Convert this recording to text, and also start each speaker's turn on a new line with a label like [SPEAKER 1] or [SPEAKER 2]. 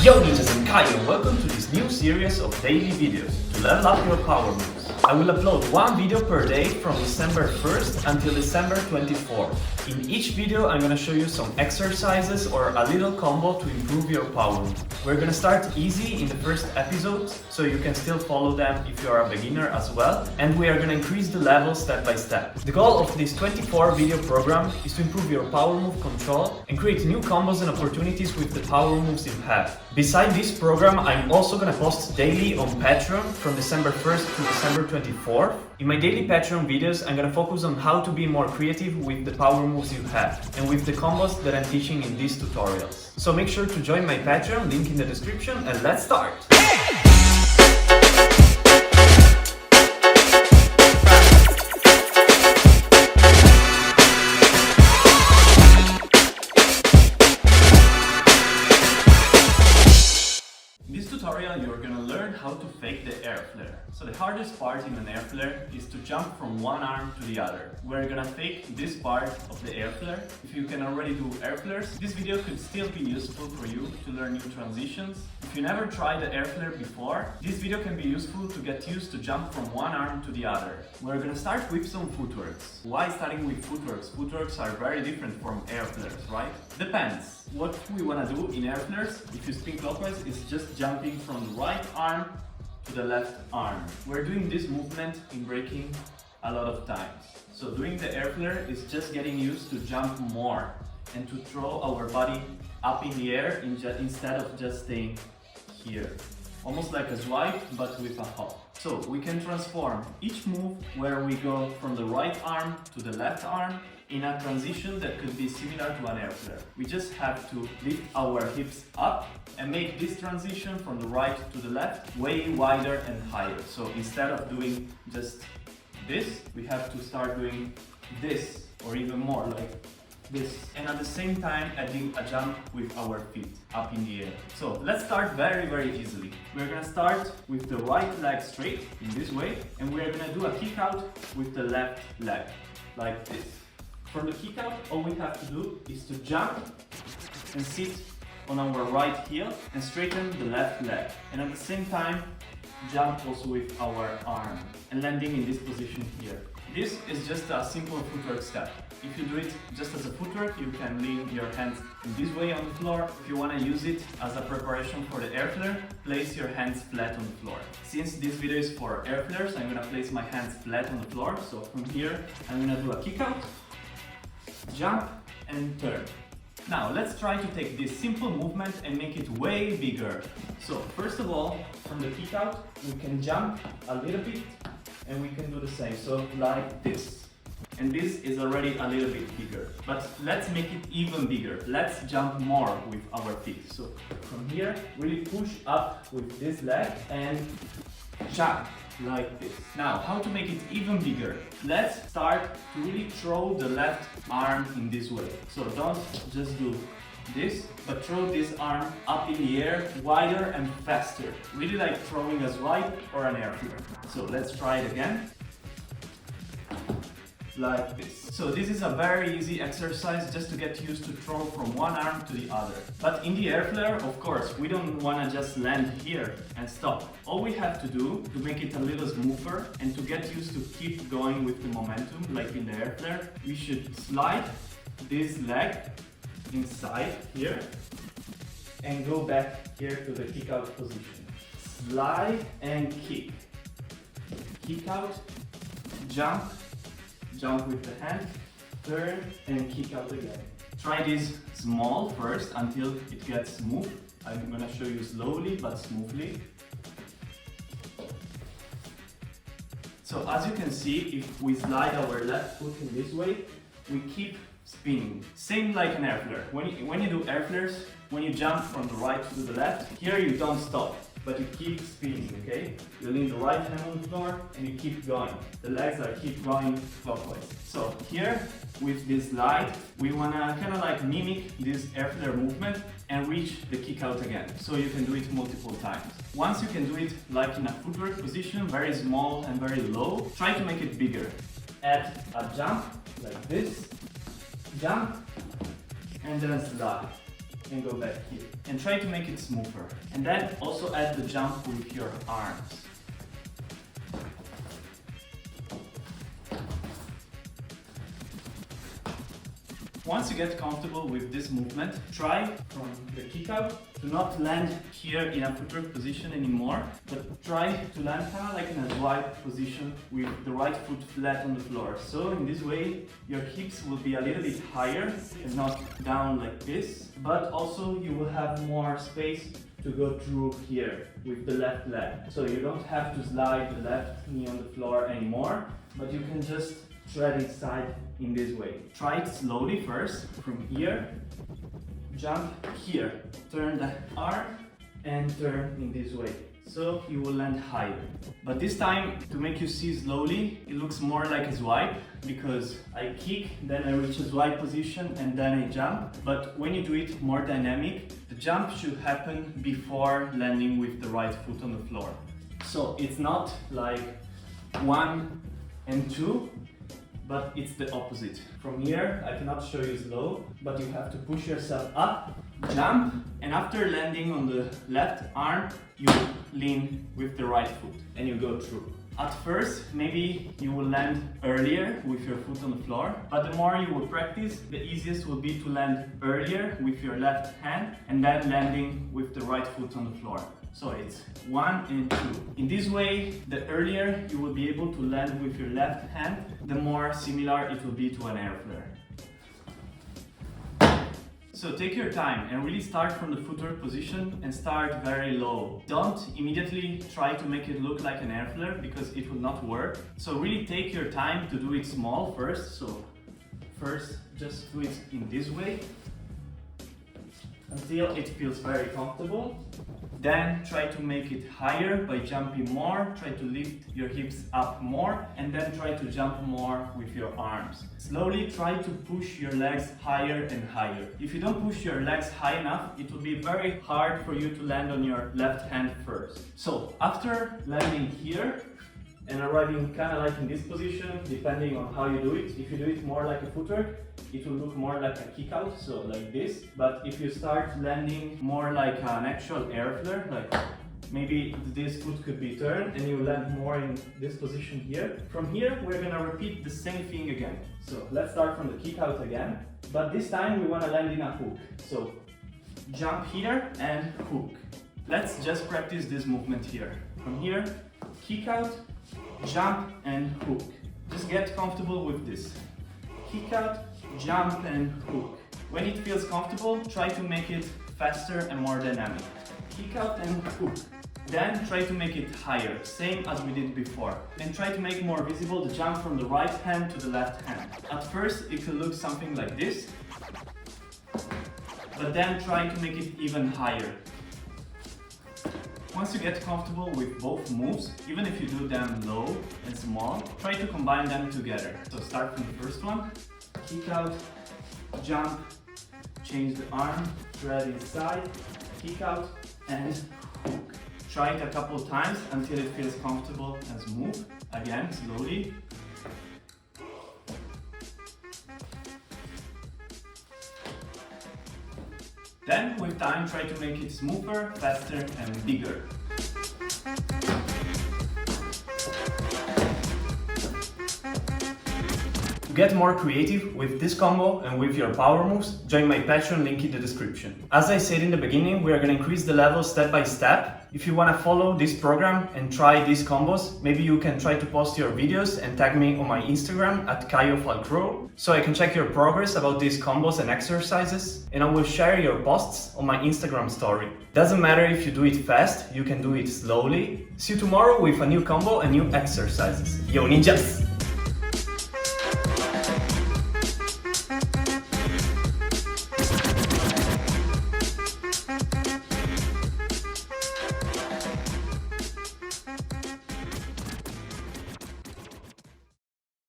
[SPEAKER 1] Yo ninjas, I'm Kaio and welcome to this new series of daily videos to level up your power moves. I will upload one video per day from December 1st until December 24th. In each video I'm gonna show you some exercises or a little combo to improve your power move. We're gonna start easy in the first episodes so you can still follow them if you are a beginner as well, and we are gonna increase the level step by step. The goal of this 24 video program is to improve your power move control and create new combos and opportunities with the power moves you have. Beside this program, I'm also gonna post daily on Patreon from December 1st to December 24th. In my daily Patreon videos, I'm gonna focus on how to be more creative with the power moves you have and with the combos that I'm teaching in these tutorials. So make sure to join my Patreon, link in the description, and let's start! You're gonna learn how to fake the air flare. So the hardest part in an air flare is to jump from one arm to the other. We're gonna fake this part of the air flare. If you can already do air flares, this video could still be useful for you to learn new transitions. If you never tried the air flare before, this video can be useful to get used to jump from one arm to the other. We're gonna start with some footworks. Why starting with footworks? Footworks are very different from air flares, right? Depends. What we want to do in air flares, if you spin clockwise, is just jumping from the right arm to the left arm. We're doing this movement in breaking a lot of times. So doing the air flare is just getting used to jump more and to throw our body up in the air instead of just staying here. Almost like a swipe, but with a hop. So we can transform each move where we go from the right arm to the left arm in a transition that could be similar to an air flare. We just have to lift our hips up and make this transition from the right to the left way wider and higher. So instead of doing just this, we have to start doing this or even more, like this, and at the same time adding a jump with our feet up in the air. So let's start very easily. We're gonna start with the right leg straight in this way, and we're gonna do a kick out with the left leg like this. For the kick out, all we have to do is to jump and sit on our right heel and straighten the left leg, and at the same time jump also with our arm and landing in this position here. This is just a simple footwork step. If you do it just as a footwork, you can lean your hands in this way on the floor. If you want to use it as a preparation for the air flare, place your hands flat on the floor. Since this video is for air flares, I'm going to place my hands flat on the floor. So from here, I'm going to do a kick out, jump and turn. Now let's try to take this simple movement and make it way bigger. So first of all, from the kick out, we can jump a little bit and we can do the same. So like this. And this is already a little bit bigger, but let's make it even bigger. Let's jump more with our feet. So from here, really push up with this leg and jump like this. Now, how to make it even bigger? Let's start to really throw the left arm in this way. So don't just do this, but throw this arm up in the air wider and faster. Really like throwing a swipe or an air flare. So let's try it again. Like this. So this is a very easy exercise just to get used to throw from one arm to the other. But in the air flare, of course, we don't want to just land here and stop. All we have to do to make it a little smoother and to get used to keep going with the momentum, like in the air flare, we should slide this leg inside here and go back here to the kick out position. Slide and kick. Kick out, jump, jump with the hand, turn and kick out again. Try this small first until it gets smooth. I'm gonna show you slowly but smoothly. So as you can see, if we slide our left foot in this way, we keep spinning. Same like an air flare. When you do air flares, when you jump from the right to the left, here you don't stop, but you keep spinning, okay? You lean the right hand on the floor and you keep going. The legs are keep going clockwise. So here, with this slide, we wanna kinda like mimic this air flare movement and reach the kick out again. So you can do it multiple times. Once you can do it like in a footwork position, very small and very low, try to make it bigger. Add a jump like this, jump, and then slide. and go back here. And try to make it smoother. And then also add the jump with your arms. Once you get comfortable with this movement, try from the kick out to not land here in a footwork position anymore, but try to land kind of like in a swipe position with the right foot flat on the floor. So in this way, your hips will be a little bit higher and not down like this, but also you will have more space to go through here with the left leg. So you don't have to slide the left knee on the floor anymore, but you can just tread inside in this way. Try it slowly first, from here, jump here, turn the arm and turn in this way. So you will land higher. But this time, to make you see slowly, it looks more like a swipe because I kick, then I reach a swipe position and then I jump. But when you do it more dynamic, the jump should happen before landing with the right foot on the floor. So it's not like 1 and 2, but it's the opposite. From here, I cannot show you slow, but you have to push yourself up, jump, and after landing on the left arm, you lean with the right foot and you go through. At first, maybe you will land earlier with your foot on the floor, but the more you will practice, the easiest will be to land earlier with your left hand and then landing with the right foot on the floor. So it's 1 and 2. In this way, the earlier you will be able to land with your left hand, the more similar it will be to an air flare. So take your time and really start from the footwork position and start very low. Don't immediately try to make it look like an air flare because it will not work. So really take your time to do it small first. So first just do it in this way until it feels very comfortable. Then try to make it higher by jumping more, try to lift your hips up more, and then try to jump more with your arms. Slowly try to push your legs higher and higher. If you don't push your legs high enough, it will be very hard for you to land on your left hand first. So after landing here, and arriving kind of like in this position, depending on how you do it. If you do it more like a footwork, it will look more like a kick out, so like this. But if you start landing more like an actual air flare, like maybe this foot could be turned and you land more in this position here. From here, we're gonna repeat the same thing again. So let's start from the kick out again, but this time we wanna land in a hook. So jump here and hook. Let's just practice this movement here. From here, kick out, jump and hook. Just get comfortable with this. Kick out, jump and hook. When it feels comfortable, try to make it faster and more dynamic. Kick out and hook. Then try to make it higher, same as we did before. And try to make more visible the jump from the right hand to the left hand. At first, it could look something like this, but then try to make it even higher. Once you get comfortable with both moves, even if you do them low and small, try to combine them together. So start from the first one, kick out, jump, change the arm, thread inside, kick out and hook. Try it a couple times until it feels comfortable and smooth. Again, slowly. Then, with time, try to make it smoother, faster and bigger. To get more creative with this combo and with your power moves, join my Patreon link in the description. As I said in the beginning, we are going to increase the level step by step. If you want to follow this program and try these combos, maybe you can try to post your videos and tag me on my Instagram at Kaio so I can check your progress about these combos and exercises, and I will share your posts on my Instagram story. Doesn't matter if you do it fast, you can do it slowly. See you tomorrow with a new combo and new exercises. Yo ninjas!